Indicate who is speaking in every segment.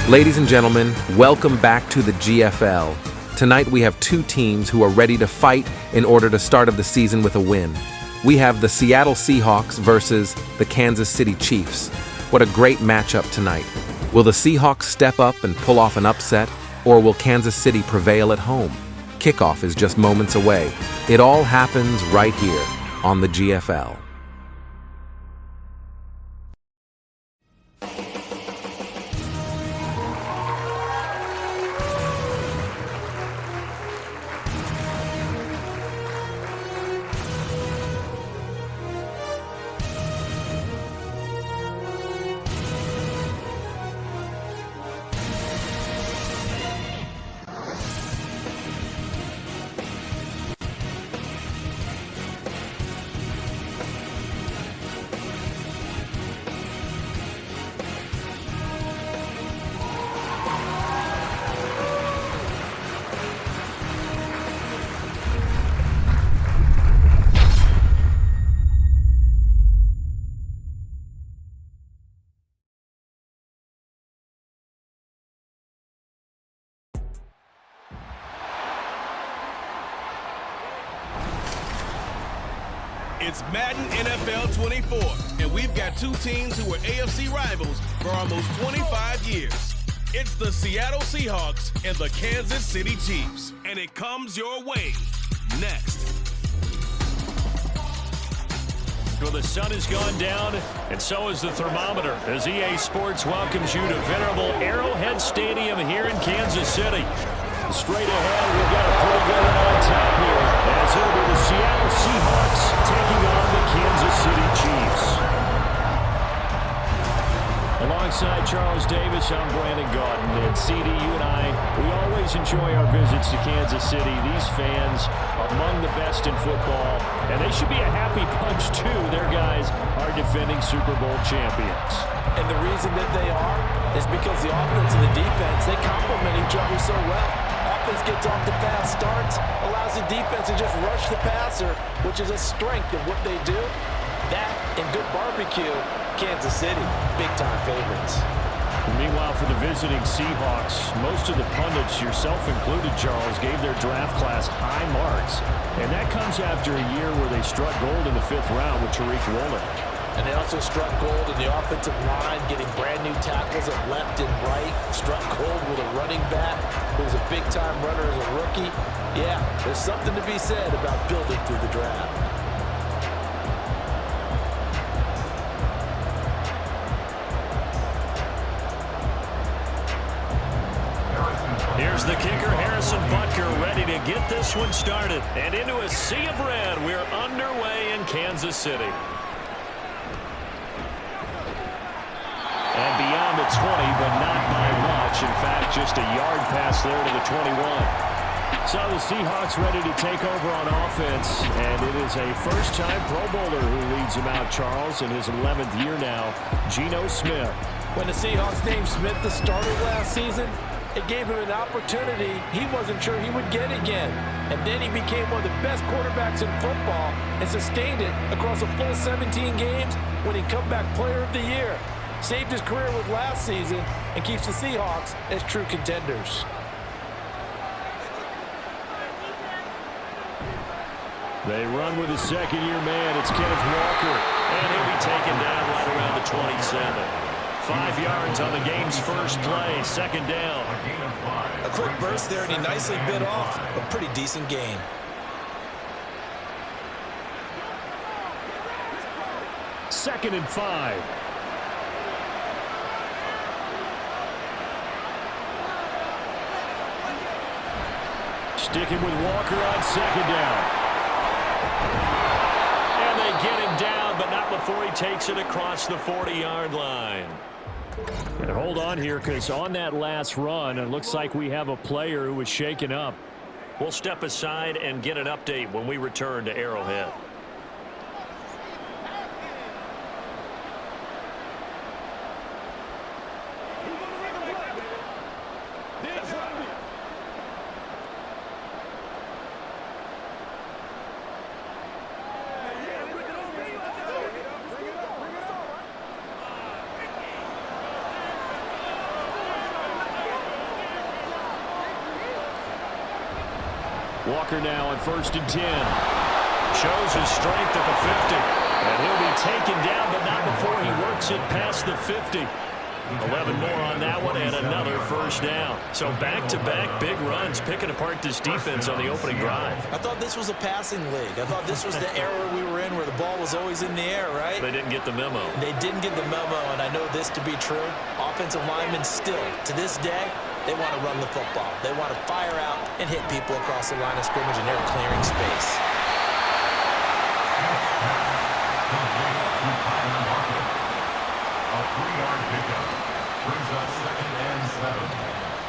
Speaker 1: Ladies and gentlemen, welcome back to the GFL. Tonight we have two teams who are ready to fight in order to start of the season with a win. We have the Seattle Seahawks versus the Kansas City Chiefs. What a great matchup tonight. Will the Seahawks step up and pull off an upset, or will Kansas City prevail at home? Kickoff is just moments away. It all happens right here on the GFL.
Speaker 2: It's Madden NFL 24, and we've got two teams who were AFC rivals for almost 25 years. It's the Seattle Seahawks and the Kansas City Chiefs, and it comes your way next.
Speaker 3: Well, the sun has gone down, and so has the thermometer, as EA Sports welcomes you to venerable Arrowhead Stadium here in Kansas City. Straight ahead, we've got a pretty good one on top here, as it'll be the Seattle Seahawks taking on the Kansas City Chiefs. Alongside Charles Davis, I'm Brandon Gaudin, and CD, you and I, we always enjoy our visits to Kansas City. These fans are among the best in football, and they should be a happy bunch too. Their guys are defending Super Bowl champions.
Speaker 4: And the reason that they are is because the offense and the defense, they complement each other so well. Offense gets off the fast starts, allows the defense to just rush the passer, which is a strength of what they do. That and good barbecue, Kansas City, big-time favorites.
Speaker 3: Meanwhile, for the visiting Seahawks, most of the pundits, yourself included, Charles, gave their draft class high marks. And that comes after a year where they struck gold in the 5th round with Tariq Woolen.
Speaker 4: And they also struck gold in the offensive line, getting brand-new tackles at left and right. Struck gold with a running back who was a big-time runner as a rookie. Yeah, there's something to be said about building through the draft.
Speaker 3: Here's the kicker, Harrison Butker, ready to get this one started. And into a sea of red, we're underway in Kansas City. And beyond the 20, but not by much. In fact, just a yard pass there to the 21. So the Seahawks ready to take over on offense. And it is a first-time Pro Bowler who leads them out, Charles, in his 11th year now, Geno Smith.
Speaker 4: When the Seahawks named Smith the starter last season, it gave him an opportunity he wasn't sure he would get again. And then he became one of the best quarterbacks in football and sustained it across a full 17 games, winning Comeback Player of the Year. Saved his career with last season and keeps the Seahawks as true contenders.
Speaker 3: They run with a second-year man. It's Kenneth Walker. And he'll be taken down right around the 27. 5 yards on the game's first play. Second down.
Speaker 5: A quick burst there, and he nicely bit off a pretty decent gain.
Speaker 3: Second and 5. Sticking with Walker on second down. And they get him down, but not before he takes it across the 40-yard line. And hold on here, because on that last run, it looks like we have a player who was shaken up. We'll step aside and get an update when we return to Arrowhead. Walker now on 1st and 10. Shows his strength at the 50. And he'll be taken down, but not before he works it past the 50. 11 more on that one and another first down. So back-to-back big runs, picking apart this defense on the opening drive.
Speaker 5: I thought this was a passing league. I thought this was the era we were in where the ball was always in the air, right?
Speaker 3: They didn't get the memo.
Speaker 5: They didn't get the memo, and I know this to be true. Offensive linemen still, to this day, they want to run the football. They want to fire out and hit people across the line of scrimmage, and they're clearing space.
Speaker 6: A 3-yard pickup brings us 2nd and 7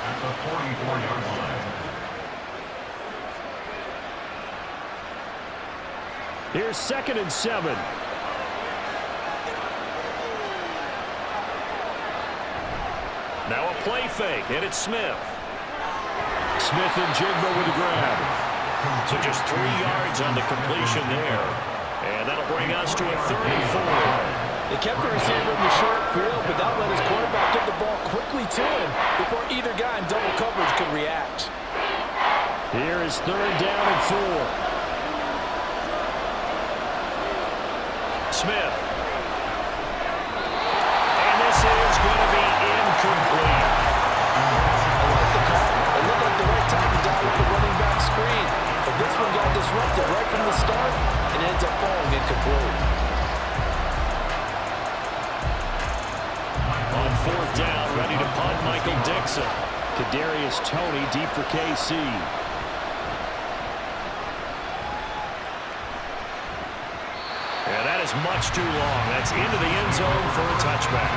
Speaker 6: at the 44-yard line.
Speaker 3: Here's 2nd and 7. Now a play fake, and it's Smith. Smith and Jigba with a grab. So just 3 yards on the completion there. And that'll bring us to a 3rd and 4.
Speaker 4: They kept the receiver in the short field, but that let his quarterback get the ball quickly to him before either guy in double coverage could react.
Speaker 3: Here is 3rd down and 4. Smith. And this is going to be incomplete.
Speaker 4: I like the call. It looked like the right time to dial up the running back screen. But this one got disrupted right from the start and ends up falling incomplete.
Speaker 3: On 4th down, ready to punt, Michael Dixon. Kadarius Toney deep for KC. And that is much too long. That's into the end zone for a touchback.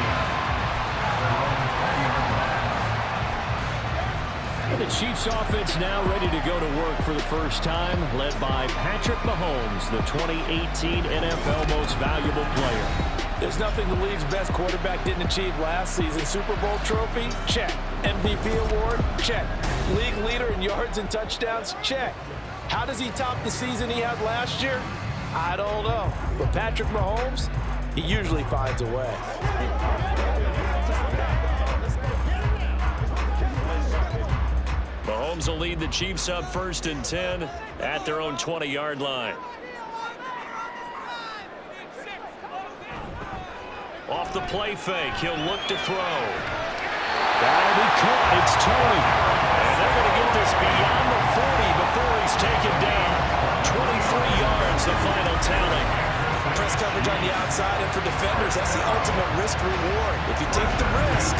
Speaker 3: And the Chiefs offense now ready to go to work for the first time, led by Patrick Mahomes, the 2018 NFL Most Valuable Player.
Speaker 4: There's nothing the league's best quarterback didn't achieve last season. Super Bowl trophy? Check. MVP award? Check. League leader in yards and touchdowns? Check. How does he top the season he had last year? I don't know. But Patrick Mahomes, he usually finds a way.
Speaker 3: Mahomes will lead the Chiefs up 1st and 10 at their own 20-yard line. Off the play fake, he'll look to throw. That'll be caught. It's Toney. And they're going to get this beyond the 40 before he's taken down. 23 yards, the final tally.
Speaker 5: Press coverage on the outside, and for defenders, that's the ultimate risk reward. If you take the risk,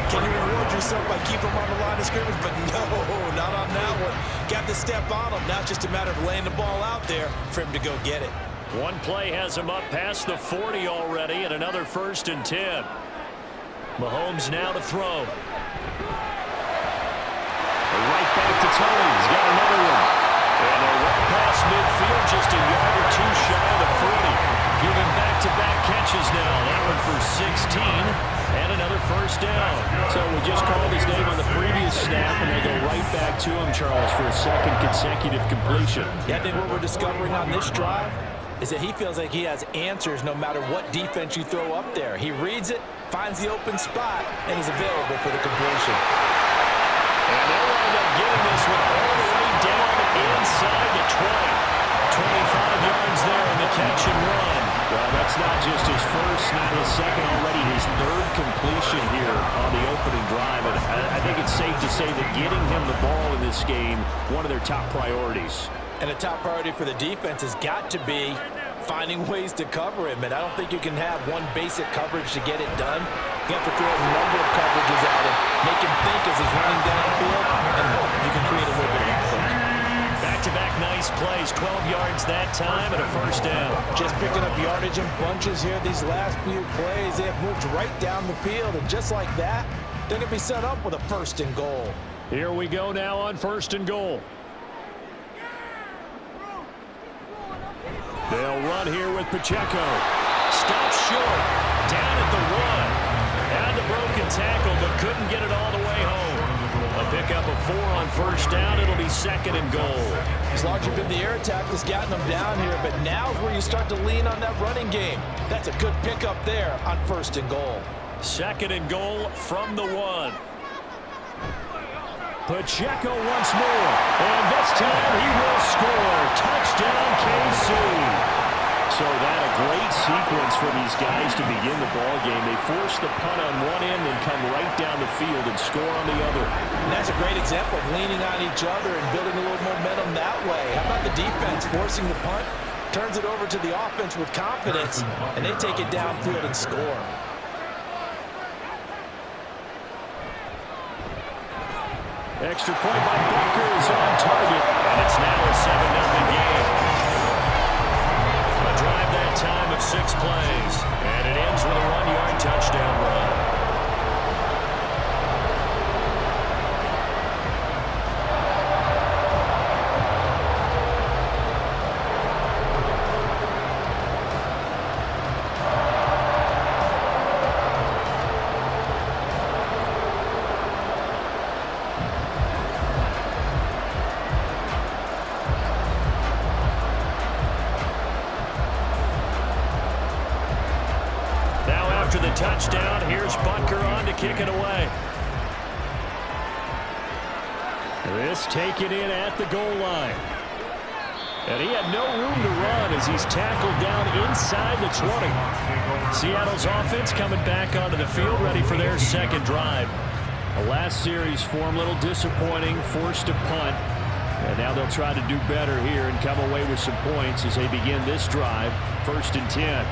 Speaker 5: can you reward yourself by keeping him on the line of scrimmage? But no, not on that one. Got to step on him. Now it's just a matter of laying the ball out there for him to go get it.
Speaker 3: One play has him up past the 40 already, and another 1st and 10. Mahomes now to throw. Right back to Toney. He's got another one. And a run past midfield, just a yard or two shy of the 40. Giving back-to-back catches now. That one for 16, and another 1st down.
Speaker 4: So we just called his name on the previous snap, and they go right back to him, Charles, for a 2nd consecutive completion. Yeah, I think what we're discovering on this drive is that he feels like he has answers no matter what defense you throw up there. He reads it, finds the open spot, and is available for the completion.
Speaker 3: And they'll wind up getting this one all the way down inside the 20. 25 yards there in the catch and run.
Speaker 4: Well, that's not just his first, not his second, already his 3rd completion here on the opening drive. And I think it's safe to say that getting him the ball in this game, one of their top priorities. And a top priority for the defense has got to be finding ways to cover him. And I don't think you can have one basic coverage to get it done. You have to throw a number of coverages at him, make him think as he's running downfield, and hope you can create a little bit of havoc.
Speaker 3: Back-to-back nice plays, 12 yards that time and a 1st down.
Speaker 4: Just picking up yardage in bunches here these last few plays. They have moved right down the field, and just like that, they're going to be set up with a 1st and goal.
Speaker 3: Here we go now on 1st and goal. They'll run here with Pacheco. Stops short. Down at the 1. Had the broken tackle, but couldn't get it all the way home. A pickup of 4 on 1st down. It'll be 2nd and goal.
Speaker 4: It's largely been the air attack that's gotten them down here, but now is where you start to lean on that running game. That's a good pickup there on 1st and goal.
Speaker 3: 2nd and goal from the 1. Pacheco once more. And this time he will score. Touchdown, KC. So that a great sequence for these guys to begin the ball game. They force the punt on one end and come right down the field and score on the other.
Speaker 4: And that's a great example of leaning on each other and building a little momentum that way. How about the defense forcing the punt, turns it over to the offense with confidence, and they take it downfield and score.
Speaker 3: Extra point by Baker is on target, and it's now a 7-0 game. A drive that time of 6 plays, and it ends with a 1-yard touchdown run. After the touchdown, here's Butker on to kick it away. This taken in at the goal line. And he had no room to run as he's tackled down inside the 20. Seattle's offense coming back onto the field, ready for their second drive. The last series for him, a little disappointing, forced to punt. And now they'll try to do better here and come away with some points as they begin this drive, 1st and 10.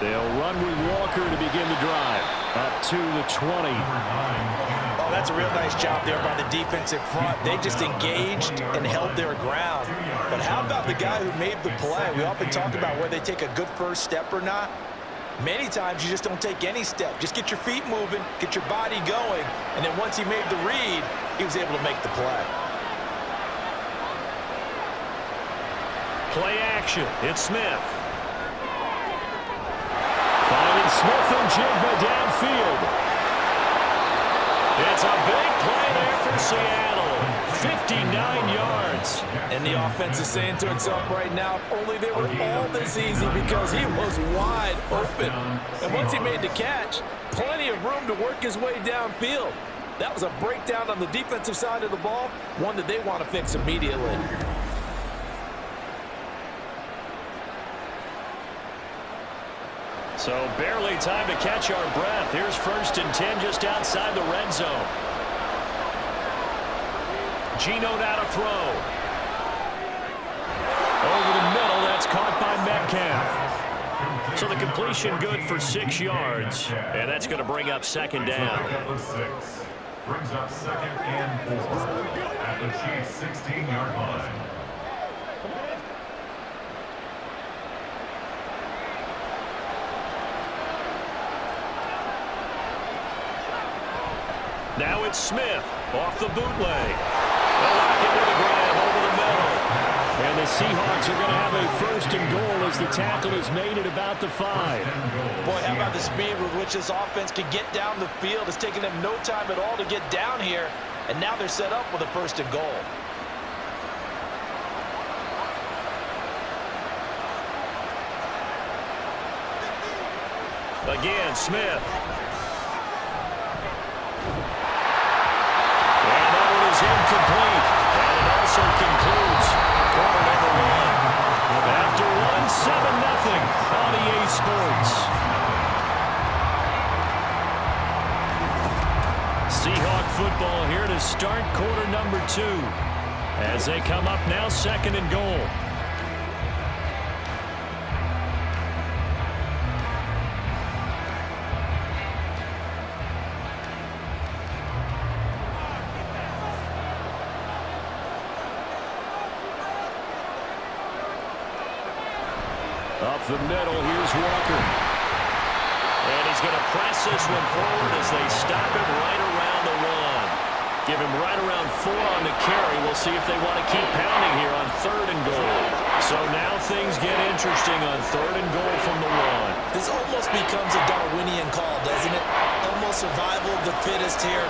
Speaker 3: They'll run with Walker to begin the drive. Up to the 20.
Speaker 4: Oh, that's a real nice job there by the defensive front. They just engaged and held their ground. But how about the guy who made the play? We often talk about whether they take a good first step or not. Many times you just don't take any step. Just get your feet moving, get your body going, and then once he made the read, he was able to make the play.
Speaker 3: Play action. It's Smith. Finding Smith and Jigba downfield. It's a big play there for Seattle. 59 yards.
Speaker 4: And the offense is saying to itself right now, if only they were all this easy, because he was wide open. And once he made the catch, plenty of room to work his way downfield. That was a breakdown on the defensive side of the ball, one that they want to fix immediately.
Speaker 3: So barely time to catch our breath. Here's 1st and 10 just outside the red zone. Geno now to throw. Over the middle, that's caught by Metcalf. So the completion good for 6 yards, and that's going to bring up 2nd down.
Speaker 6: Brings up 2nd and 4 at the Chiefs' 16-yard line.
Speaker 3: Now it's Smith off the bootleg. They'll lock it with a grab over the middle. And the Seahawks are going to have a 1st and goal as the tackle is made at about the 5.
Speaker 4: Boy, how about the speed with which this offense can get down the field? It's taken them no time at all to get down here. And now they're set up with a 1st and goal.
Speaker 3: Again, Smith. Incomplete. And it also concludes quarter number 1. After 7-0 on EA Sports. Seahawk football here to start quarter number 2. As they come up now 2nd and goal. Up the middle, here's Walker. And he's going to press this one forward as they stop him right around the 1. Give him right around 4 on the carry. We'll see if they want to keep pounding here on 3rd and goal. So now things get interesting on 3rd and goal from the 1.
Speaker 4: This almost becomes a Darwinian call, doesn't it? Almost survival of the fittest here.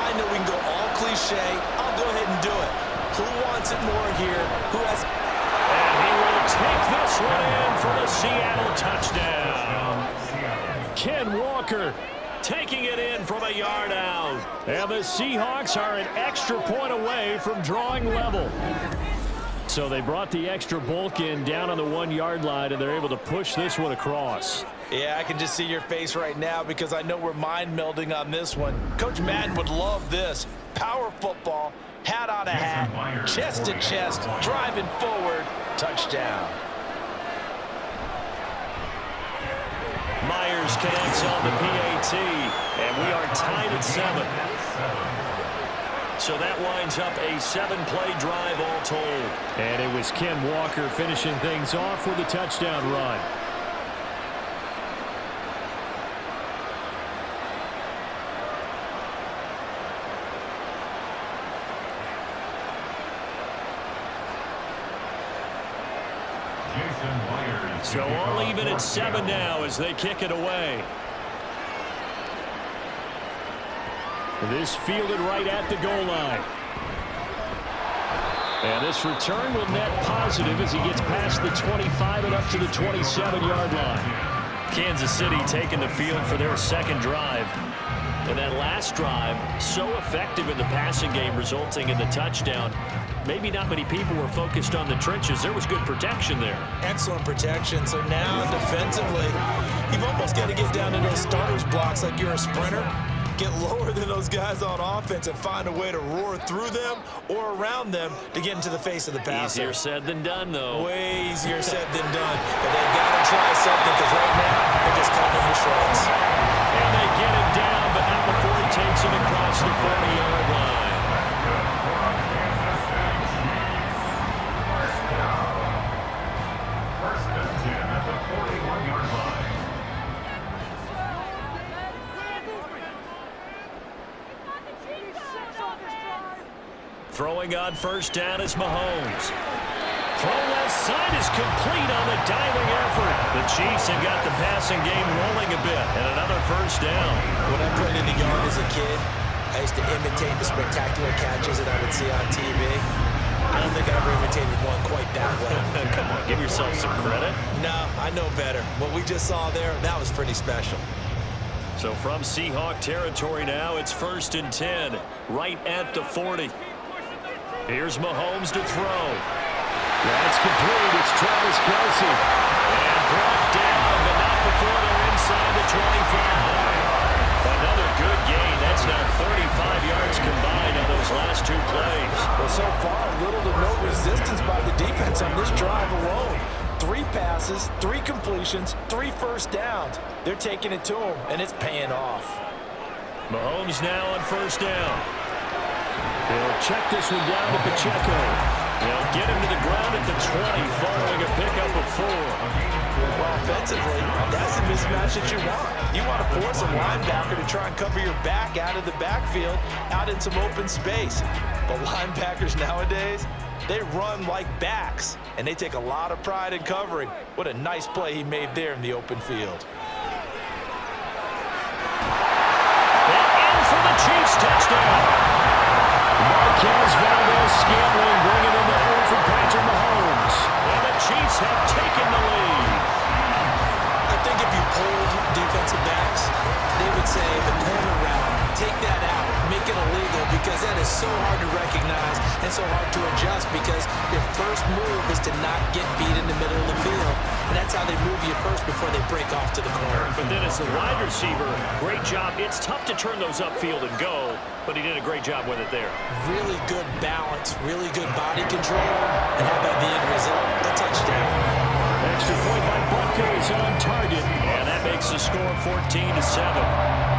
Speaker 4: I
Speaker 5: I know we can go all cliche. I'll go ahead and do it. Who wants it more here? Who has...
Speaker 3: And he will take this one in for the Seattle touchdown. Ken Walker taking it in from a yard out. And the Seahawks are an extra point away from drawing level. So they brought the extra bulk in down on the 1 yard line, and they're able to push this one across.
Speaker 5: Yeah, I can just see your face right now because I know we're mind melding on this one. Coach Madden would love this. Power football, hat on a hat, chest to chest, driving forward, touchdown.
Speaker 3: Myers connects on the PAT, and we are tied at 7. So that winds up a 7-play drive all told. And it was Ken Walker finishing things off with a touchdown run. So all even at 7 now as they kick it away. This fielded right at the goal line. And this return will net positive as he gets past the 25 and up to the 27-yard line. Kansas City taking the field for their second drive. And that last drive, so effective in the passing game, resulting in the touchdown. Maybe not many people were focused on the trenches. There was good protection there.
Speaker 5: Excellent protection. So now defensively, you've almost got to get down to those starters blocks like you're a sprinter. Get lower than those guys on offense and find a way to roar through them or around them to get into the face of the passer.
Speaker 3: Easier said than done, though.
Speaker 5: Way easier said than done. But they've got to try something because right now they're just cutting them to shreds.
Speaker 3: And they get him down, but not before he takes him across the 40-yard line.
Speaker 6: First and 10 at the 41-yard line.
Speaker 3: Throwing on first down is Mahomes. Throw left side is complete on the diving effort. The Chiefs have got the passing game rolling a bit, and another first down.
Speaker 5: When I played in the yard as a kid, I used to imitate the spectacular catches that I would see on TV. I don't think I ever imitated one quite that well.
Speaker 3: Come on, give yourself some credit.
Speaker 5: No, I know better. What we just saw there, that was pretty special.
Speaker 3: So from Seahawk territory now, it's first and 10, right at the 40. Here's Mahomes to throw. That's complete. It's Travis Kelce. And brought down, but not before they're inside the 25. Another good gain. That's now 35 yards combined on those last two plays.
Speaker 4: Well, so far, little to no resistance by the defense on this drive alone. 3 passes, 3 completions, 3 first downs. They're taking it to him, and it's paying off.
Speaker 3: Mahomes now on first down. They'll check this one down to Pacheco. They'll get him to the ground at the 20 following a pickup of 4.
Speaker 5: Well, offensively, that's the mismatch that you want. You want to force a linebacker to try and cover your back out of the backfield, out in some open space. But linebackers nowadays, they run like backs, and they take a lot of pride in covering. What a nice play he made there in the open field.
Speaker 3: And in for the Chiefs touchdown. Marquez Valdez-Scantling bringing in the home for Patrick Mahomes. And the Chiefs have taken the lead.
Speaker 5: I think if you polled defensive backs, they would say the corner route, take that out, make it illegal, because that is so hard to recognize and so hard to adjust because your first move is to not get beat in the middle of the field. And that's how they move you first before they break off to the corner.
Speaker 3: But then as the wide receiver, great job. It's tough to turn those upfield and go, but he did a great job with it there.
Speaker 5: Really good balance, really good body control, and how about the end result? A touchdown.
Speaker 3: Extra point by Butker is on target, and that makes the score 14-7.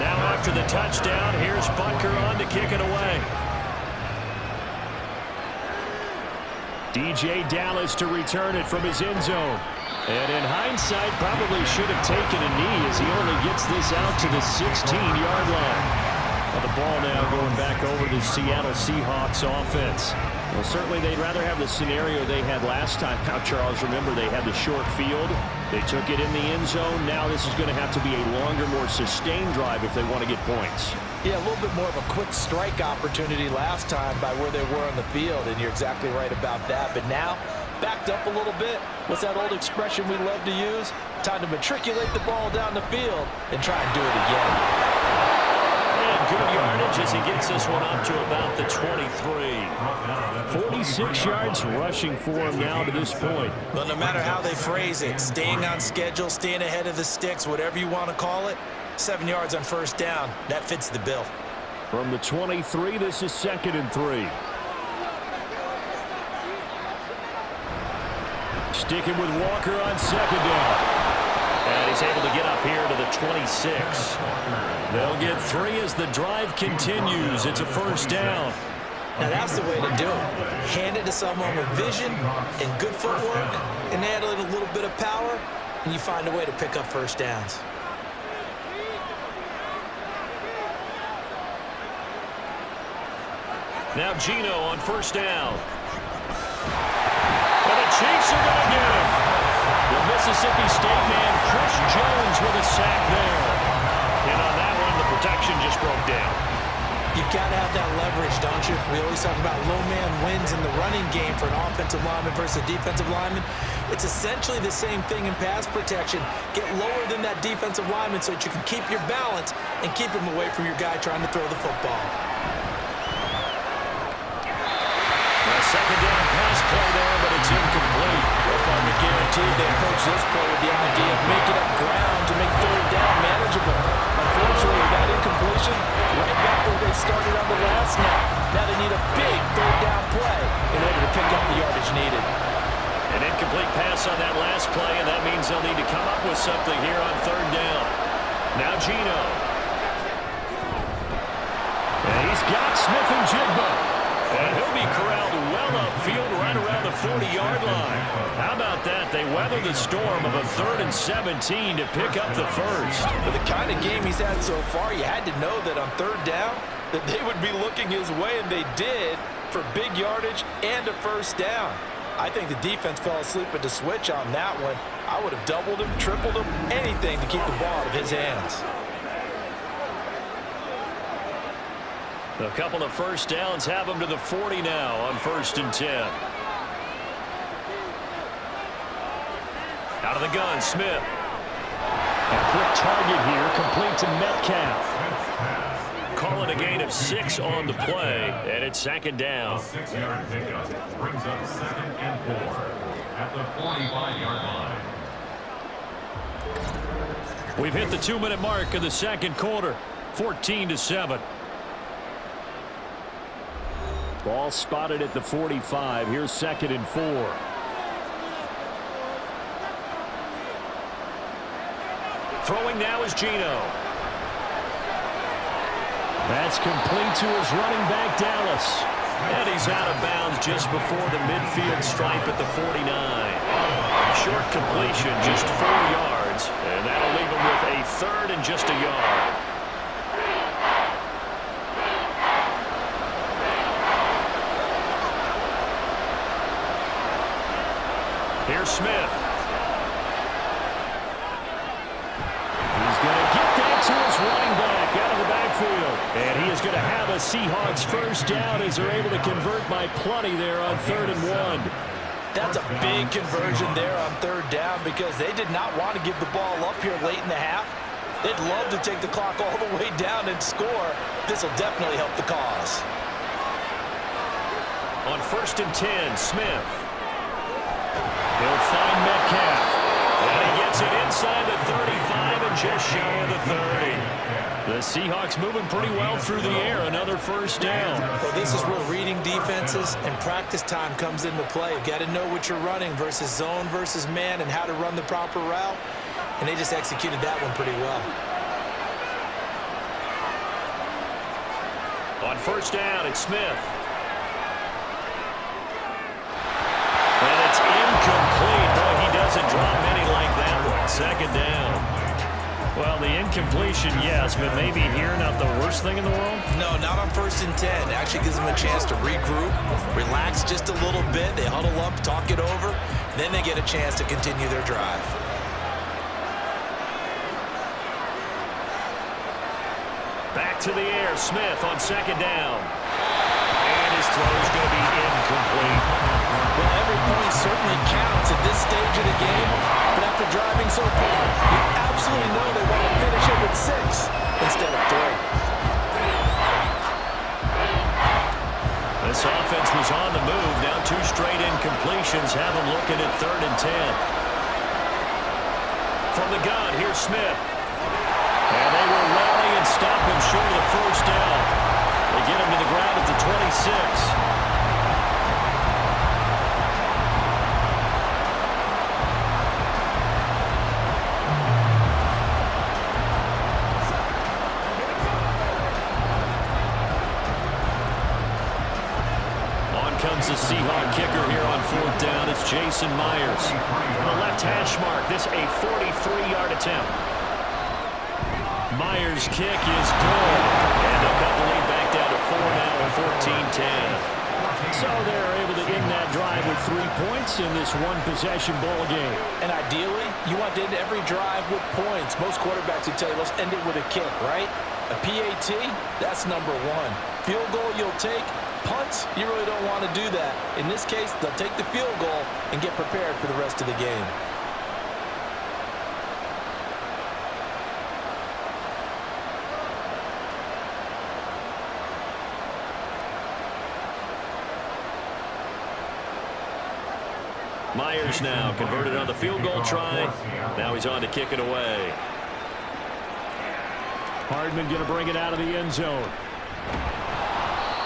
Speaker 3: Now after the touchdown, here's Butker on to kick it away. DJ Dallas to return it from his end zone. And in hindsight, probably should have taken a knee as he only gets this out to the 16-yard line. Well, the ball now going back over the Seattle Seahawks offense. Well, certainly they'd rather have the scenario they had last time out, Charles. Remember, they had the short field. They took it in the end zone. Now this is going to have to be a longer, more sustained drive if they want to get points.
Speaker 4: Yeah, a little bit more of a quick strike opportunity last time by where they were on the field, and you're exactly right about that. But now, backed up a little bit. What's that old expression we love to use? Time to matriculate the ball down the field and try and do it again.
Speaker 3: And good yardage as he gets this one up to about the 23. 46 yards rushing for him now to this point.
Speaker 5: Well, no matter how they phrase it, staying on schedule, staying ahead of the sticks, whatever you want to call it, 7 yards on first down, that fits the bill.
Speaker 3: From the 23, this is 2nd and 3. Sticking with Walker on 2nd down. And he's able to get up here to the 26. They'll get 3 as the drive continues. It's a first down.
Speaker 5: Now that's the way to do it. Hand it to someone with vision and good footwork and add a little bit of power, and you find a way to pick up first downs.
Speaker 3: Now Geno on first down. And the Chiefs are going to get him. The Mississippi State man, Chris Jones, with a sack there. And on that one, the protection just broke down.
Speaker 5: You've got to have that leverage, don't you? We always talk about low man wins in the running game for an offensive lineman versus a defensive lineman. It's essentially the same thing in pass protection. Get lower than that defensive lineman so that you can keep your balance and keep him away from your guy trying to throw the football.
Speaker 3: Second down pass play there, but it's incomplete.
Speaker 4: Well, guaranteed they approach this play with the idea of making up ground to make third down manageable. Unfortunately, that incompletion, right back where they started on the last snap. Now they need a big third down play in order to pick up the yardage needed.
Speaker 3: An incomplete pass on that last play, and that means they'll need to come up with something here on third down. Now Geno. And he's got Smith and Jigba. And he'll be corralled well upfield right around the 40-yard line. How about that? They weather the storm of a 3rd and 17 to pick up the first.
Speaker 4: With the kind of game he's had so far, you had to know that on third down that they would be looking his way, and they did, for big yardage and a first down. I think the defense fell asleep at the switch on that one. I would have doubled him, tripled him, anything to keep the ball out of his hands.
Speaker 3: A couple of first downs have them to the 40 now on 1st and 10. Out of the gun, Smith. A quick target here, complete to Metcalf. Calling a gain of 6 on the play, and it's 2nd down.
Speaker 6: A 6-yard pickup brings up 2nd and 4 at the 45-yard line.
Speaker 3: We've hit the 2-minute mark of the second quarter, 14-7. Ball spotted at the 45. Here's 2nd and 4. Throwing now is Geno. That's complete to his running back, Dallas. And he's out of bounds just before the midfield stripe at the 49. Short completion, just 4 yards. And that'll leave him with a 3rd and just a yard. Here's Smith. He's going to get that to his running back out of the backfield. And he is going to have a Seahawks first down as they're able to convert by plenty there on 3rd and 1.
Speaker 4: That's a big conversion there on third down because they did not want to give the ball up here late in the half. They'd love to take the clock all the way down and score. This will definitely help the cause.
Speaker 3: On 1st and 10, Smith. He'll find Metcalf. And he gets it inside the 35 and just shy of the 30. The Seahawks moving pretty well through the air. Another first down.
Speaker 5: Well, this is where reading defenses and practice time comes into play. You've got to know what you're running versus zone versus man and how to run the proper route. And they just executed that one pretty well.
Speaker 3: On first down, it's Smith. And it's incomplete. Boy, he doesn't drop many like that one. Second down. Well, the incompletion, yes, but maybe here not the worst thing in the world?
Speaker 5: No, not on 1st and 10. Actually gives them a chance to regroup, relax just a little bit. They huddle up, talk it over. Then they get a chance to continue their drive.
Speaker 3: Back to the air, Smith on second down. And his throw is going to be incomplete.
Speaker 5: Well, every point certainly counts at this stage of the game. But after driving so far, you absolutely know they want to finish it with 6 instead of 3.
Speaker 3: This offense was on the move. Now 2 straight incompletions have them looking at 3rd and 10. From the gun, here's Smith. And they will rally and stop him short of the first down. They get him to the ground at the 26. Comes the Seahawk kicker here on 4th down. It's Jason Myers. On the left hash mark, this a 43-yard attempt. Myers' kick is good. And they'll cut the lead back down to 4 now at 14-10. So they're able to end that drive with 3 points in this one-possession ball game.
Speaker 5: And ideally, you want to end every drive with points. Most quarterbacks would tell you, let's end it with a kick, right? A PAT, that's number 1. Field goal you'll take. Punts, you really don't want to do that. In this case, they'll take the field goal and get prepared for the rest of the game.
Speaker 3: Myers now converted on the field goal try. Now he's on to kick it away. Hardman going to bring it out of the end zone.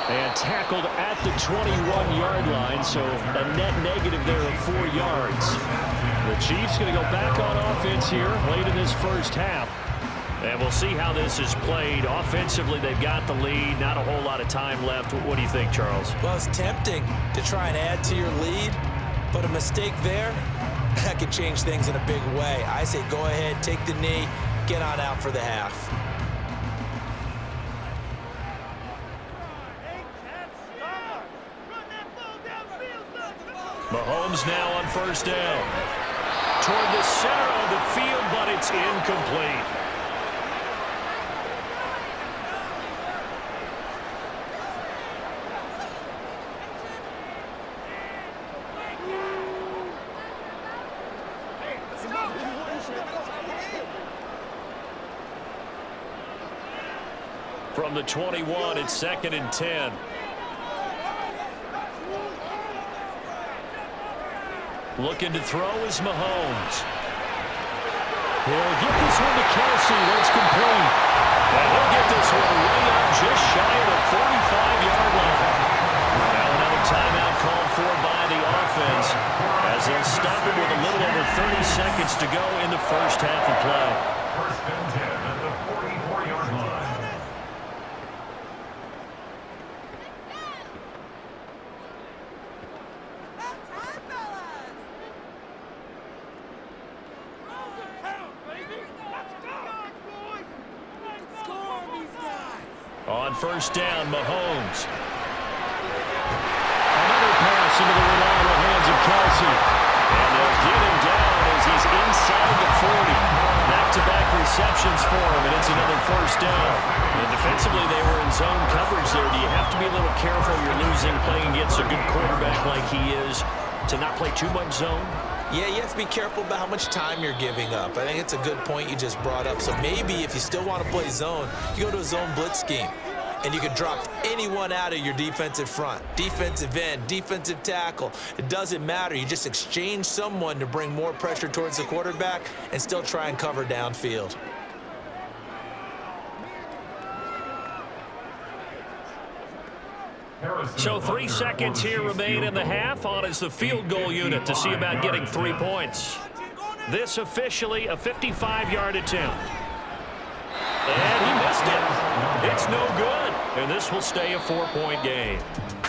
Speaker 3: And tackled at the 21-yard line, so a net negative there of 4 yards. The Chiefs going to go back on offense here late in this first half. And we'll see how this is played. Offensively, they've got the lead. Not a whole lot of time left. What do you think, Charles?
Speaker 5: Well, it's tempting to try and add to your lead, but a mistake there, that could change things in a big way. I say go ahead, take the knee, get on out for the half.
Speaker 3: Mahomes now on first down. Toward the center of the field, but it's incomplete. From the 21, it's 2nd and 10. Looking to throw is Mahomes. He'll get this one to Kelsey. That's complete. And he'll get this one way out just shy of the 45-yard line. Now another timeout called for by the offense as they'll stop it with a little over 30 seconds to go in the first half of play.
Speaker 6: 1st and 10 at the 44-yard line.
Speaker 3: On first down, Mahomes. Another pass into the reliable hands of Kelsey. And they'll get him down as he's inside the 40. Back-to-back receptions for him, and it's another first down. And defensively, they were in zone coverage there. Do you have to be a little careful? You're losing, playing against a good quarterback like he is, to not play too much zone?
Speaker 5: Yeah, you have to be careful about how much time you're giving up. I think it's a good point you just brought up. So maybe if you still want to play zone, you go to a zone blitz scheme. And you can drop anyone out of your defensive front. Defensive end, defensive tackle. It doesn't matter. You just exchange someone to bring more pressure towards the quarterback and still try and cover downfield.
Speaker 3: So 3 seconds here remain in the half. On is the field goal unit to see about getting 3 points. This officially a 55-yard attempt. And he missed it. It's no good. And this this will stay a 4-point game.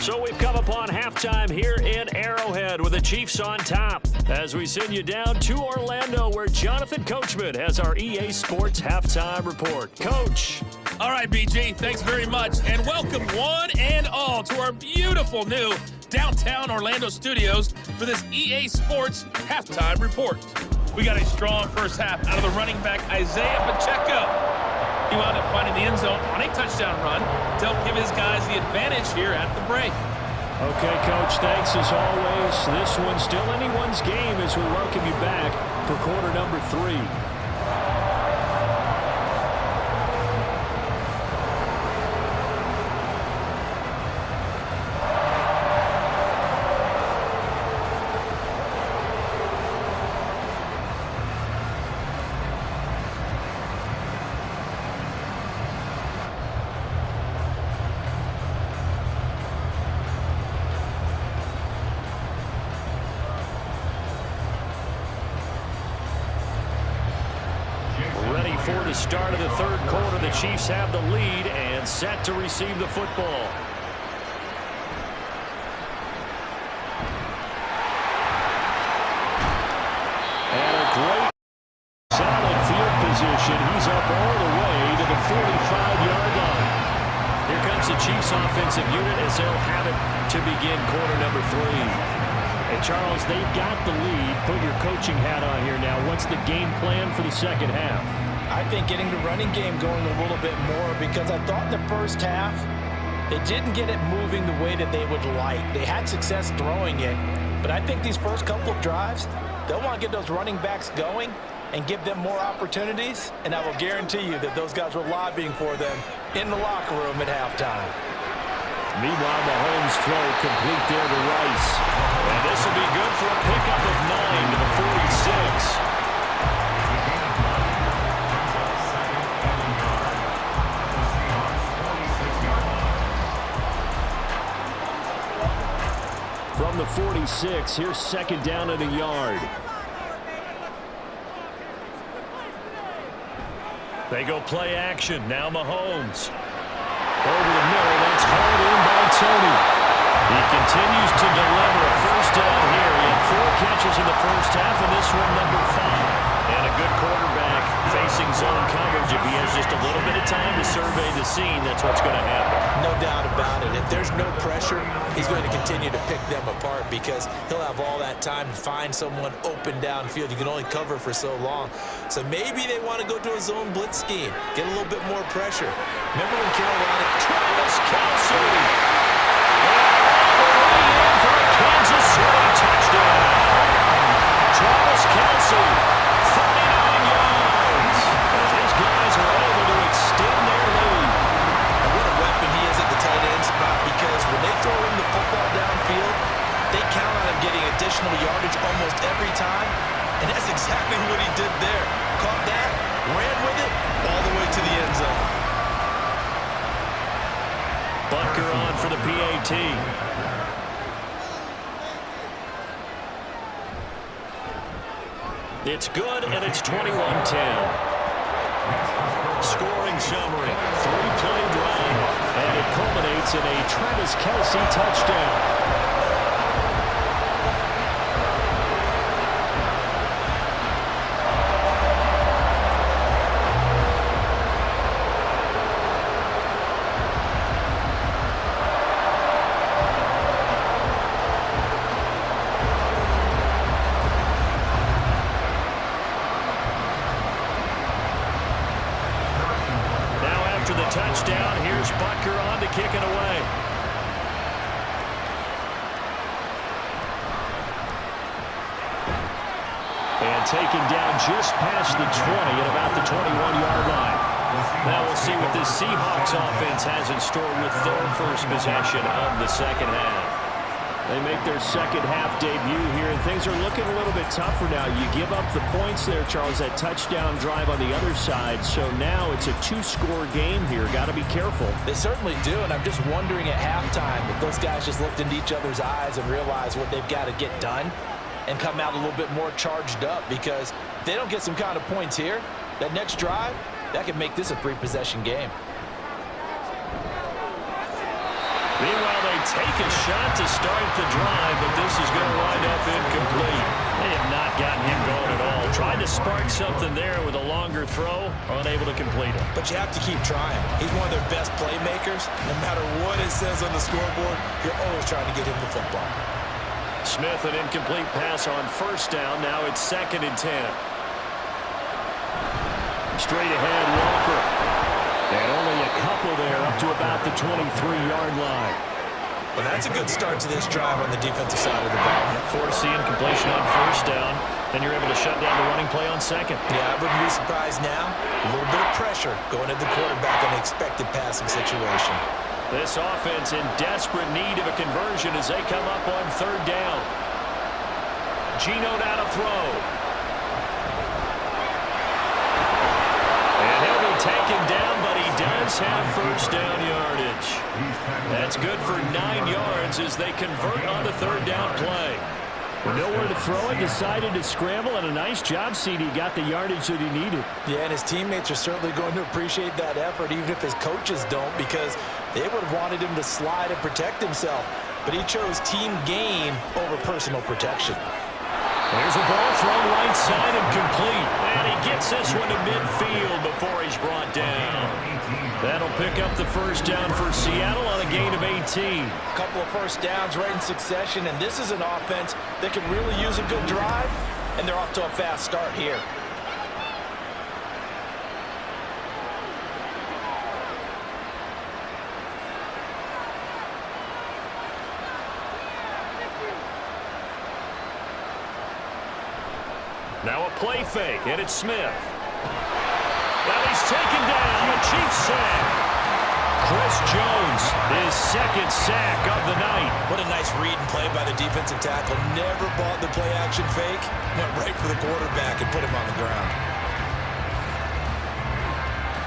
Speaker 3: So we've come upon halftime here in Arrowhead with the Chiefs on top as we send you down to Orlando where Jonathan Coachman has our EA Sports halftime report. Coach.
Speaker 7: All right, BG, thanks very much. And welcome one and all to our beautiful new downtown Orlando studios for this EA Sports halftime report. We got a strong first half out of the running back Isaiah Pacheco. He wound up finding the end zone on a touchdown run to help give his guys the advantage here at the break.
Speaker 3: Okay, Coach, thanks as always. This one's still anyone's game as we welcome you back for quarter number 3. For the start of the third quarter, the Chiefs have the lead and set to receive the football. And a great solid field position. He's up all the way to the 45-yard line. Here comes the Chiefs offensive unit as they'll have it to begin quarter number 3. And Charles, they've got the lead. Put your coaching hat on here now. What's the game plan for the second half?
Speaker 4: I think getting the running game going a little bit more because I thought in the first half they didn't get it moving the way that they would like. They had success throwing it, but I think these first couple of drives, they'll want to get those running backs going and give them more opportunities, and I will guarantee you that those guys were lobbying for them in the locker room at halftime.
Speaker 3: Meanwhile, Mahomes' throw complete there to Rice. And this will be good for a pickup of 9 to the 46. From the 46, here's second down and a yard. They go play action. Now Mahomes. Over the middle, that's hauled in by Tony. He continues to deliver a first down here. He had 4 catches in the first half, and this one number 5. And a good quarterback facing zone coverage. If he has just a little bit of time to survey the scene, that's what's going to happen.
Speaker 5: No doubt about it. If there's no pressure, he's going to continue to pick them apart because he'll have all that time to find someone open downfield. You can only cover for so long. So maybe they want to go to a zone blitz scheme, get a little bit more pressure. Remember when Carolina...
Speaker 3: Travis Kelce. And for a Kansas City touchdown. Travis Kelce, 49 yards. As his guys are able to extend their lead.
Speaker 5: And what a weapon he is at the tight end spot because when they throw him the football downfield, they count on him getting additional yardage almost every time. And that's exactly what he did there. Caught that, ran with it, all the way to the end zone.
Speaker 3: Butker on for the PAT. It's good, and it's 21-10. Scoring summary, 3-play drive, and it culminates in a Travis Kelce touchdown. Touchdown. Here's Butker on to kick it away. And taken down just past the 20 at about the 21-yard line. Now we'll see what this Seahawks offense has in store with their first possession of the second half. They make their second half debut here, and things are looking a little bit tougher now. You give up the points there, Charles, that touchdown drive on the other side. So now it's a 2-score game here. Got to be careful.
Speaker 4: They certainly do, and I'm just wondering at halftime if those guys just looked into each other's eyes and realized what they've got to get done and come out a little bit more charged up, because if they don't get some kind of points here, that next drive, that could make this a 3-possession game.
Speaker 3: Meanwhile, they take a shot to start the drive, but this is going to wind up incomplete. They have not gotten him going at all. Tried to spark something there with a longer throw, unable to complete it.
Speaker 5: But you have to keep trying. He's one of their best playmakers. No matter what it says on the scoreboard, you're always trying to get him the football.
Speaker 3: Smith, an incomplete pass on first down. Now it's 2nd and 10. Straight ahead, Walker. And only a couple there up to about the 23-yard line.
Speaker 5: Well, that's a good start to this drive on the defensive side of the ball.
Speaker 3: Force the incompletion on first down. Then you're able to shut down the running play on second.
Speaker 5: Yeah, I wouldn't be surprised now. A little bit of pressure going at the quarterback in an expected passing situation.
Speaker 3: This offense in desperate need of a conversion as they come up on 3rd down. Geno down to throw. And he'll be taken down, but he does have first down yardage. That's good for 9 yards as they convert on the 3rd down play. With nowhere to throw it, decided to scramble, and a nice job, CD. Got the yardage that he needed.
Speaker 5: Yeah, and his teammates are certainly going to appreciate that effort, even if his coaches don't, because they would have wanted him to slide and protect himself. But he chose team gain over personal protection.
Speaker 3: There's a ball thrown right side and complete. And he gets this one to midfield before he's brought down. That'll pick up the first down for Seattle on a gain of 18.
Speaker 4: A couple of first downs right in succession, and this is an offense that can really use a good drive, and they're off to a fast start here.
Speaker 3: Now a play fake, and it's Smith. And he's taken down, the Chiefs sack. Chris Jones, his 2nd sack of the night.
Speaker 5: What a nice read and play by the defensive tackle. Never bought the play-action fake. Went right for the quarterback and put him on the ground.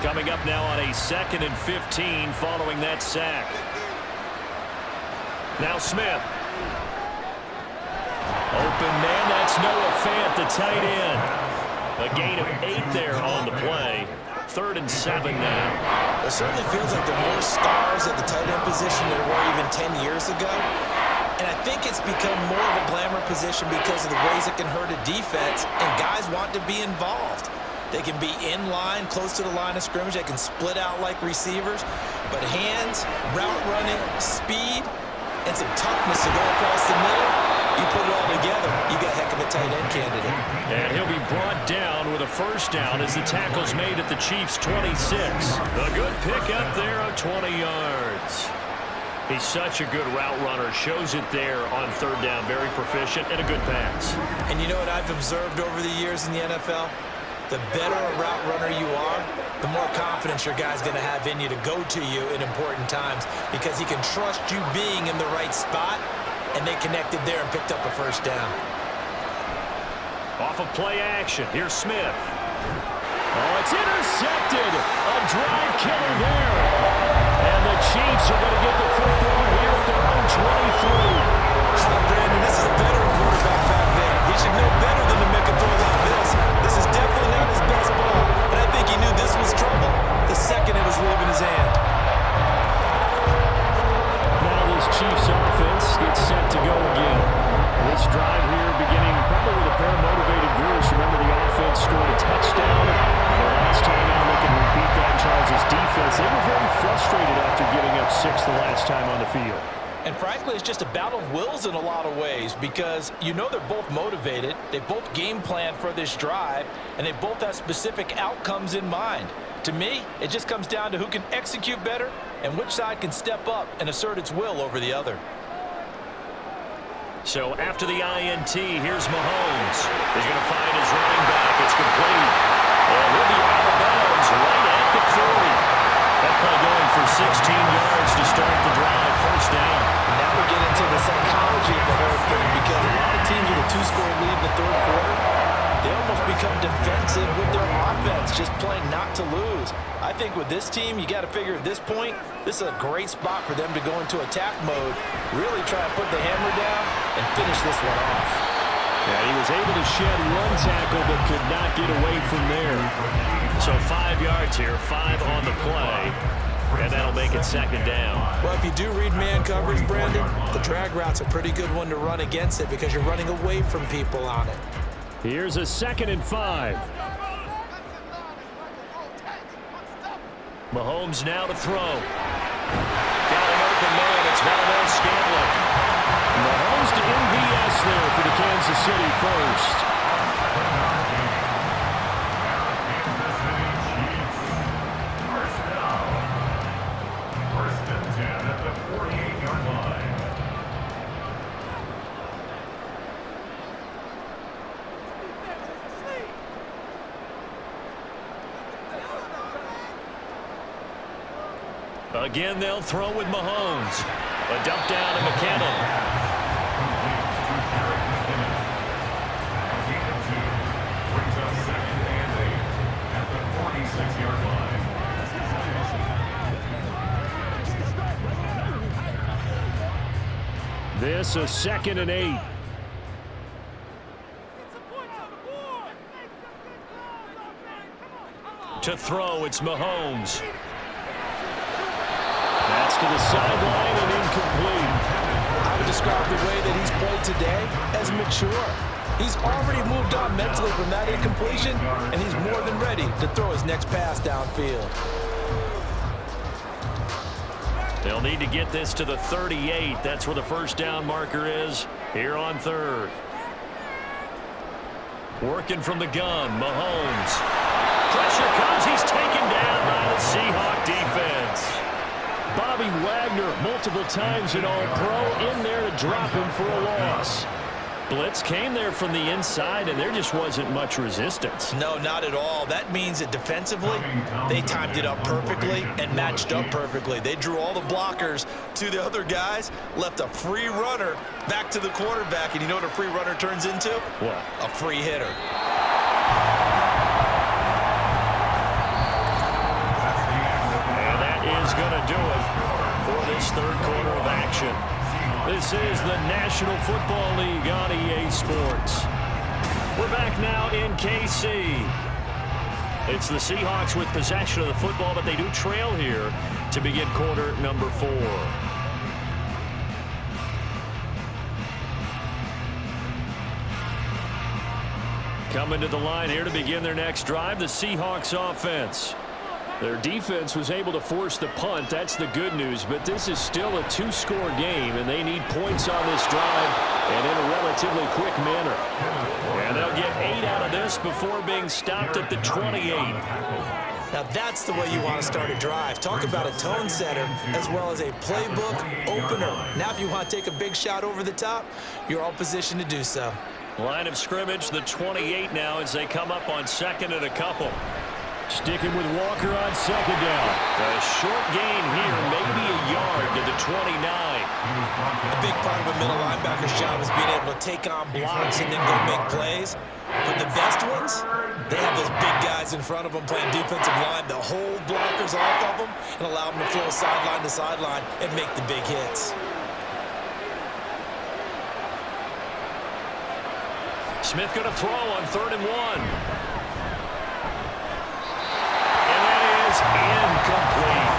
Speaker 3: Coming up now on a 2nd and 15 following that sack. Now Smith. Open man, that's Noah Fant, the tight end. A gain of 8 there on the play. 3rd and 7 now.
Speaker 5: It certainly feels like there are more stars at the tight end position than there were even 10 years ago. And I think it's become more of a glamour position because of the ways it can hurt a defense, and guys want to be involved. They can be in line, close to the line of scrimmage. They can split out like receivers. But hands, route running, speed, and some toughness to go across the middle, you put it all together, you got a heck of a tight end candidate.
Speaker 3: And he'll be brought down with a first down as the tackle's made at the Chiefs' 26. A good pickup there of 20 yards. He's such a good route runner. Shows it there on 3rd down. Very proficient and a good pass.
Speaker 5: And you know what I've observed over the years in the NFL? The better a route runner you are, the more confidence your guy's going to have in you to go to you in important times because he can trust you being in the right spot, and they connected there and picked up a first down.
Speaker 3: Off of play action, here's Smith. Oh, it's intercepted. A drive killer there. And the Chiefs are going to get the football here at their own 23.
Speaker 5: Brandon, this is a veteran quarterback back there. He should know better than to make a throw like this. This is definitely not his best ball, and I think he knew this was trouble the second it was leaving his hand.
Speaker 3: Now this Chiefs offense gets set to go again. This drive here beginning probably with a pair of motivated groups. Remember, the offense scored a touchdown. The last time out, they can repeat that. Charles' defense, they were very frustrated after giving up 6 the last time on the field.
Speaker 4: And frankly, it's just a battle of wills in a lot of ways because you know they're both motivated, they both game plan for this drive, and they both have specific outcomes in mind. To me, it just comes down to who can execute better and which side can step up and assert its will over the other.
Speaker 3: So after the INT, here's Mahomes. He's going to find his running back. It's complete. And he'll be out of bounds right at the 40. That play going for 16 yards to start the drive. First down.
Speaker 4: And now we get into the psychology of the whole thing because a lot of teams with a 2-score lead in the 3rd quarter, they almost become defensive with their offense, just playing not to lose. I think with this team, you got to figure at this point, this is a great spot for them to go into attack mode, really try to put the hammer down and finish this one off.
Speaker 3: Yeah, he was able to shed 1 tackle but could not get away from there. So 5 yards here, 5 on the play. And that'll make make it second down.
Speaker 5: Well, if you do read man coverage, Brandon, the drag route's a pretty good one to run against it because you're running away from people on it.
Speaker 3: Here's a 2nd and 5. Mahomes now to throw. Got an open man. It's Valdez Scantling. Mahomes to MVS there for the Kansas City first.
Speaker 6: First and 10 at the 48-yard line.
Speaker 3: Again, they'll throw with Mahomes. A dump down to McKinnon.
Speaker 6: Brings up 2nd and 8 at the 46-yard line.
Speaker 3: This a 2nd and 8. To throw, it's Mahomes. That's to the sideline and incomplete.
Speaker 5: I would describe the way that he's played today as mature. He's already moved on mentally from that incompletion, and he's more than ready to throw his next pass downfield.
Speaker 3: They'll need to get this to the 38. That's where the first down marker is here on 3rd. Working from the gun, Mahomes. Pressure comes. He's taken down by the Seahawk defense. Bobby Wagner multiple times in All-Pro in there to drop him for a loss. Blitz came there from the inside, and there just wasn't much resistance.
Speaker 5: No, not at all. That means that defensively, they timed it up perfectly and matched up perfectly. They drew all the blockers to the other guys, left a free runner back to the quarterback, and you know what a free runner turns into?
Speaker 3: What?
Speaker 5: A free hitter.
Speaker 3: And that is going to do it for this 3rd quarter of action. This is the National Football League on EA Sports. We're back now in KC. It's the Seahawks with possession of the football, but they do trail here to begin quarter number 4. Coming to the line here to begin their next drive, the Seahawks offense. Their defense was able to force the punt. That's the good news. But this is still a 2-score game, and they need points on this drive and in a relatively quick manner. And they'll get 8 out of this before being stopped at the 28.
Speaker 5: Now that's the way you want to start a drive. Talk about a tone setter as well as a playbook opener. Now if you want to take a big shot over the top, you're all positioned to do so.
Speaker 3: Line of scrimmage, the 28 now as they come up on 2nd and a couple. Sticking with Walker on 2nd down. A short gain here, maybe a yard to the 29.
Speaker 5: A big part of a middle linebacker's job is being able to take on blocks and then go make plays. But the best ones, they have those big guys in front of them playing defensive line that hold blockers off of them and allow them to flow sideline to sideline and make the big hits.
Speaker 3: Smith going to throw on 3rd and 1. Incomplete.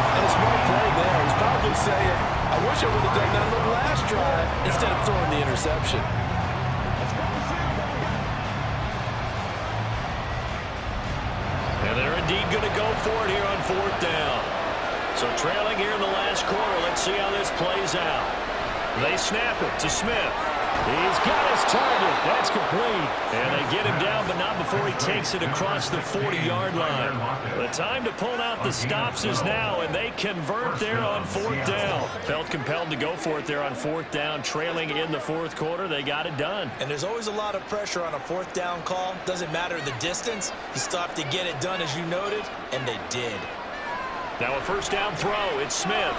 Speaker 4: And a smart play there. He's probably saying, I wish I would have done that on the last drive instead of throwing the interception.
Speaker 3: And they're indeed going to go for it here on 4th down. So trailing here in the last quarter. Let's see how this plays out. They snap it to Smith. He's got his target. That's complete. And they get him down, but not before he takes it across the 40-yard line. The time to pull out the stops is now, and they convert there on 4th down. Felt compelled to go for it there on 4th down, trailing in the 4th quarter. They got it done.
Speaker 5: And there's always a lot of pressure on a 4th down call. Doesn't matter the distance. You still have to get it done, as you noted, and they did.
Speaker 3: Now a 1st down throw. It's Smith.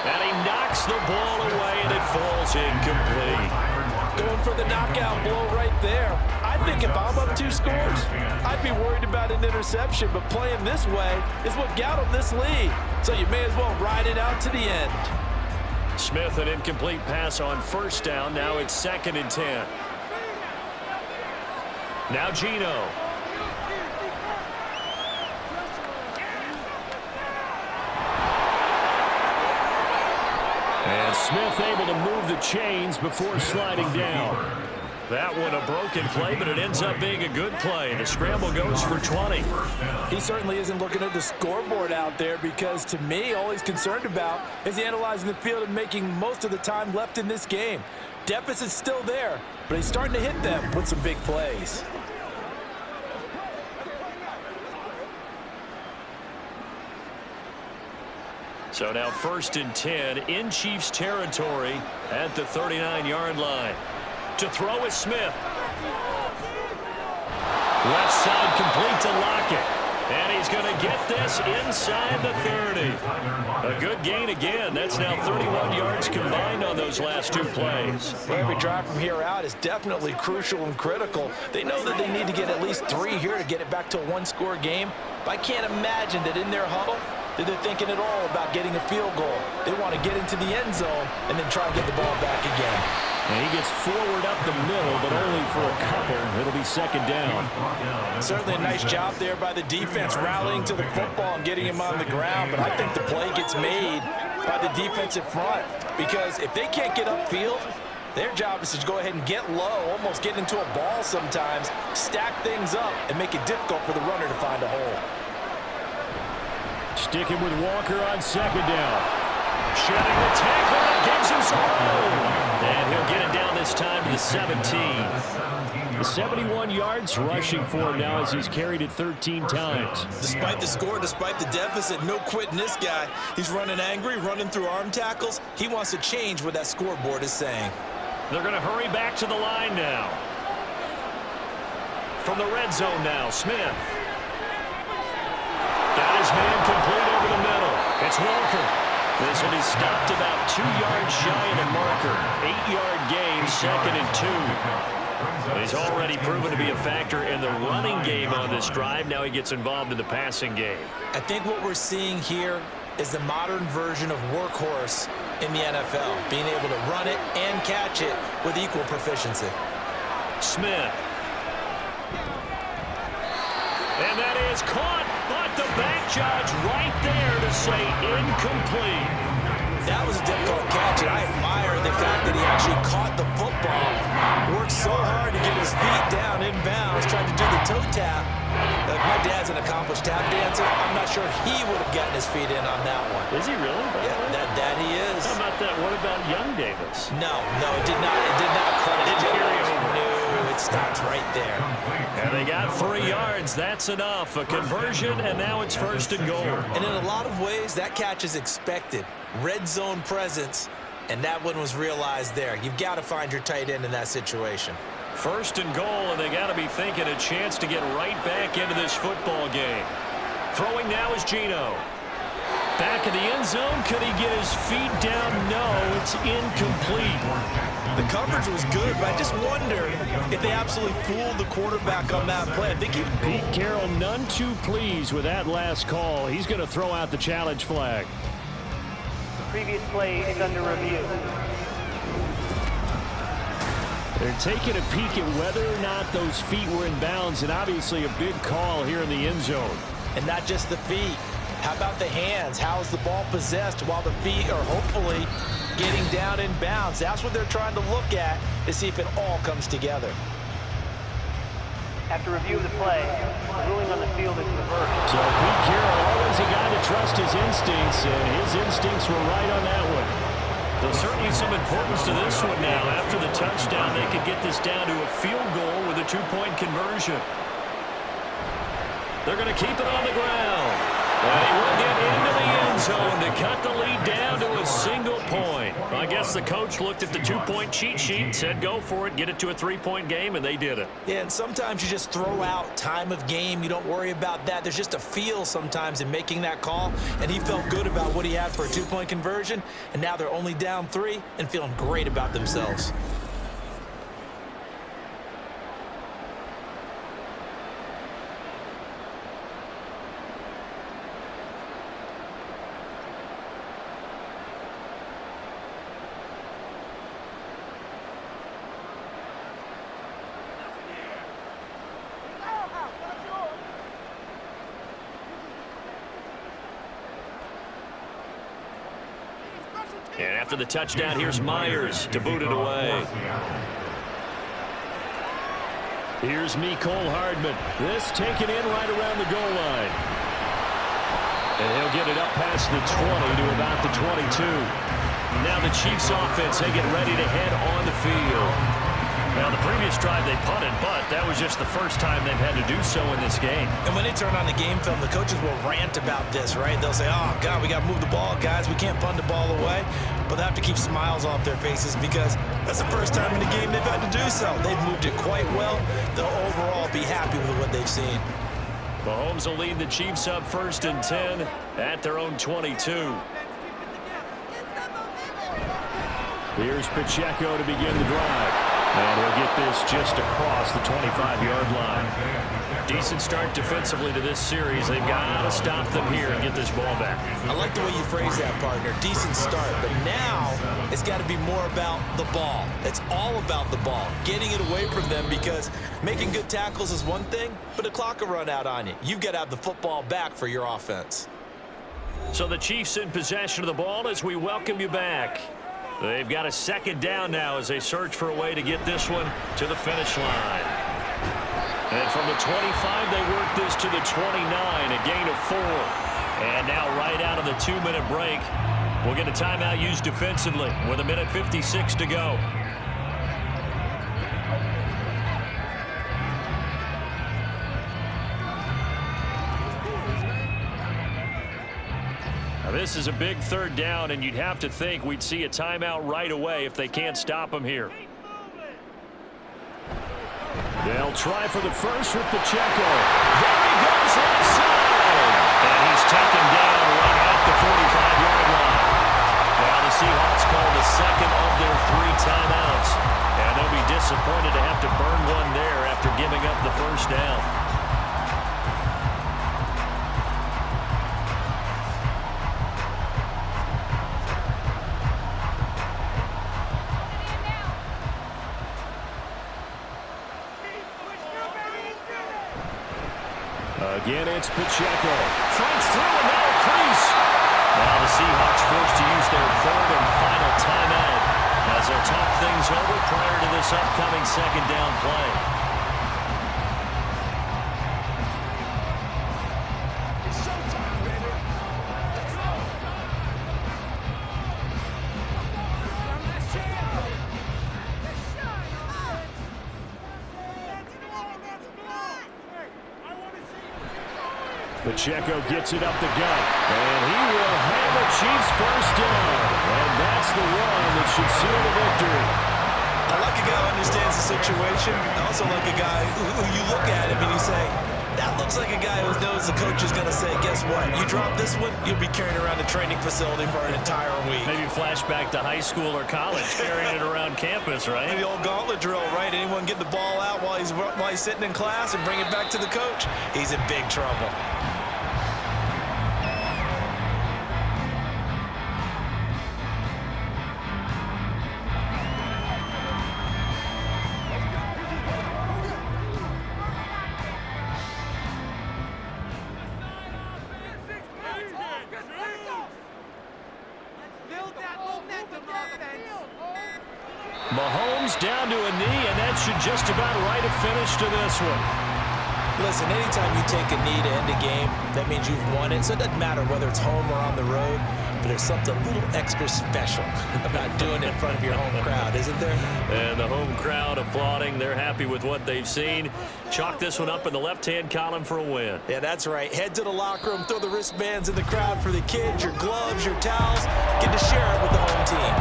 Speaker 3: And he knocks the ball away, and it falls incomplete.
Speaker 4: Going for the knockout blow right there. I think if I'm up 2 scores, I'd be worried about an interception, but playing this way is what got him this lead. So you may as well ride it out to the end.
Speaker 3: Smith, an incomplete pass on 1st down. Now it's 2nd and 10. Now Gino. Smith able to move the chains before sliding down. That one a broken play, but it ends up being a good play. The scramble goes for 20.
Speaker 4: He certainly isn't looking at the scoreboard out there because, to me, all he's concerned about is analyzing the field and making most of the time left in this game. Deficit's still there, but he's starting to hit them with some big plays.
Speaker 3: So now 1st and 10 in Chiefs territory at the 39-yard line. To throw is Smith. Left side complete to Lockett. And he's going to get this inside the 30. A good gain again. That's now 31 yards combined on those last 2 plays.
Speaker 4: Every drive from here out is definitely crucial and critical. They know that they need to get at least 3 here to get it back to a 1-score game. But I can't imagine that in their huddle that they're thinking at all about getting a field goal. They want to get into the end zone and then try and get the ball back again.
Speaker 3: And he gets forward up the middle, but only for a couple. It'll be 2nd down.
Speaker 4: Certainly a nice job there by the defense, rallying to the football and getting him on the ground. But I think the play gets made by the defensive front because if they can't get upfield, their job is to go ahead and get low, almost get into a ball sometimes, stack things up, and make it difficult for the runner to find a hole.
Speaker 3: Sticking with Walker on 2nd down. Shedding the tackle that gives him some room. And he'll get it down this time to the 17. The 71 yards rushing for him now as he's carried it 13 times.
Speaker 5: Despite the score, despite the deficit, no quitting this guy. He's running angry, running through arm tackles. He wants to change what that scoreboard is saying.
Speaker 3: They're going to hurry back to the line now. From the red zone now, Smith. Got his man complete over the middle. It's Walker. This will be stopped about 2 yards shy of the marker. 8-yard gain, 2nd and 2. He's already proven to be a factor in the running game on this drive. Now he gets involved in the passing game.
Speaker 5: I think what we're seeing here is the modern version of workhorse in the NFL, being able to run it and catch it with equal proficiency.
Speaker 3: Smith. And that is caught, but the back judge right there to say incomplete.
Speaker 5: That was a difficult catch, and I admire the fact that he actually caught the football. Worked so hard to get his feet down in bounds, tried to do the toe tap. My dad's an accomplished tap dancer. I'm not sure he would have gotten his feet in on that one.
Speaker 3: Is he really?
Speaker 5: Yeah, that he is.
Speaker 3: How about that? What about Young Davis?
Speaker 5: No, it did not. It did not carry over. No, it stops right there.
Speaker 3: And they got 3 yards. That's enough. A conversion, and now it's 1st and goal.
Speaker 5: And in a lot of ways, that catch is expected. Red zone presence, and that one was realized there. You've got to find your tight end in that situation.
Speaker 3: 1st and goal, and they got to be thinking a chance to get right back into this football game. Throwing now is Geno. Back in the end zone. Could he get his feet down? No, it's incomplete.
Speaker 5: The coverage was good, but I just wonder if they absolutely fooled the quarterback on that play. I think
Speaker 3: Pete Carroll none too pleased with that last call. He's going to throw out the challenge flag.
Speaker 8: Previous play is under review.
Speaker 3: They're taking a peek at whether or not those feet were in bounds, and obviously a big call here in the end zone.
Speaker 5: And not just the feet. How about the hands? How is the ball possessed while the feet are hopefully getting down in bounds? That's what they're trying to look at to see if it all comes together.
Speaker 8: After review of the play, ruling on the field is reversed.
Speaker 3: So Pete Carroll, always a guy to trust his instincts, and his instincts were right on that one. There's certainly some importance to this one now. After the touchdown, they could get this down to a field goal with a 2-point conversion. They're going to keep it on the ground. And he will get into the end zone to cut the lead down to a single point. I guess the coach looked at the 2-point cheat sheet, said go for it, get it to a 3-point game, and they did it.
Speaker 5: Yeah, and sometimes you just throw out time of game. You don't worry about that. There's just a feel sometimes in making that call, and he felt good about what he had for a 2-point conversion, and now they're only down 3 and feeling great about themselves.
Speaker 3: And after the touchdown, here's Myers to boot it away. Here's Mecole Hardman. This taken in right around the goal line. And he'll get it up past the 20 to about the 22. Now the Chiefs offense, they get ready to head on the field. Now, the previous drive they punted, but that was just the first time they've had to do so in this game.
Speaker 5: And when they turn on the game film, the coaches will rant about this, right? They'll say, oh, God, we got to move the ball, guys. We can't punt the ball away. But they have to keep smiles off their faces because that's the first time in the game they've had to do so. They've moved it quite well. They'll overall be happy with what they've seen.
Speaker 3: Mahomes will lead the Chiefs up 1st and 10 at their own 22. Here's Pacheco to begin the drive. And he'll get this just across the 25-yard line. Decent start defensively to this series. They've got to stop them here and get this ball back.
Speaker 5: I like the way you phrase that, partner. Decent start. But now it's got to be more about the ball. It's all about the ball. Getting it away from them because making good tackles is one thing, but the clock will run out on you. You've got to have the football back for your offense.
Speaker 3: So the Chiefs in possession of the ball as we welcome you back. They've got a 2nd down now as they search for a way to get this one to the finish line. And from the 25, they work this to the 29, a gain of 4. And now right out of the 2-minute break, we'll get a timeout used defensively with 1:56 to go. This is a big 3rd down, and you'd have to think we'd see a timeout right away if they can't stop him here. They'll try for the first with Pacheco. There he goes left side. And he's taken down right at the 45-yard line. Now the Seahawks call the 2nd of their 3 timeouts. And they'll be disappointed to have to burn one there after giving up the 1st down. Again, it's Pacheco. Fights through and now a crease. Now the Seahawks forced to use their 3rd and final timeout as they'll talk things over prior to this upcoming 2nd down play. Pacheco gets it up the gut, and he will have the Chiefs 1st down. And that's the one that should seal the victory.
Speaker 5: I like a guy who understands the situation. I also like a guy who you look at him and you say, that looks like a guy who knows the coach is going to say, guess what? You drop this one, you'll be carrying around the training facility for an entire week.
Speaker 3: Maybe flashback to high school or college, carrying it around campus, right?
Speaker 5: Maybe the old gauntlet drill, right? Anyone get the ball out while he's sitting in class and bring it back to the coach? He's in big trouble.
Speaker 3: Mahomes down to a knee, and that should just about write a finish to this one.
Speaker 5: Listen, anytime you take a knee to end a game, that means you've won it. So it doesn't matter whether it's home or on the road, but there's something a little extra special about doing it in front of your home crowd, isn't there?
Speaker 3: And the home crowd applauding. They're happy with what they've seen. Chalk this one up in the left-hand column for a win.
Speaker 5: Yeah, that's right. Head to the locker room, throw the wristbands in the crowd for the kids, your gloves, your towels. Get to share it with the home team.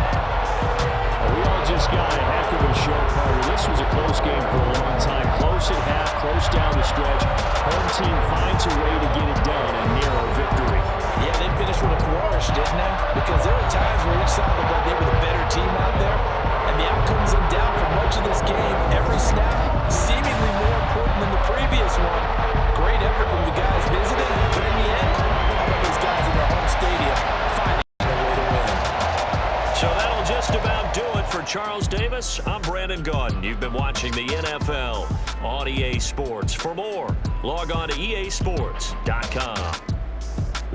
Speaker 3: We all just got a heck of a show, partner. This was a close game for a long time. Close at half, close down the stretch. Home team finds a way to get it done, a narrow victory.
Speaker 5: Yeah, they finished with a flourish, didn't they? Because there were times where each side looked like they were the better team out there. And the outcome's in doubt for much of this game. Every snap seemingly more important than the previous one. Great effort from the guys visiting, but in the end, how about those guys in their home stadium finding a way to win?
Speaker 3: So that'll just about do it for Charles Davis. I'm Brandon Gaudin. You've been watching the NFL on EA Sports. For more, log on to easports.com.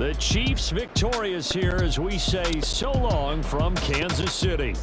Speaker 3: The Chiefs victorious here as we say so long from Kansas City.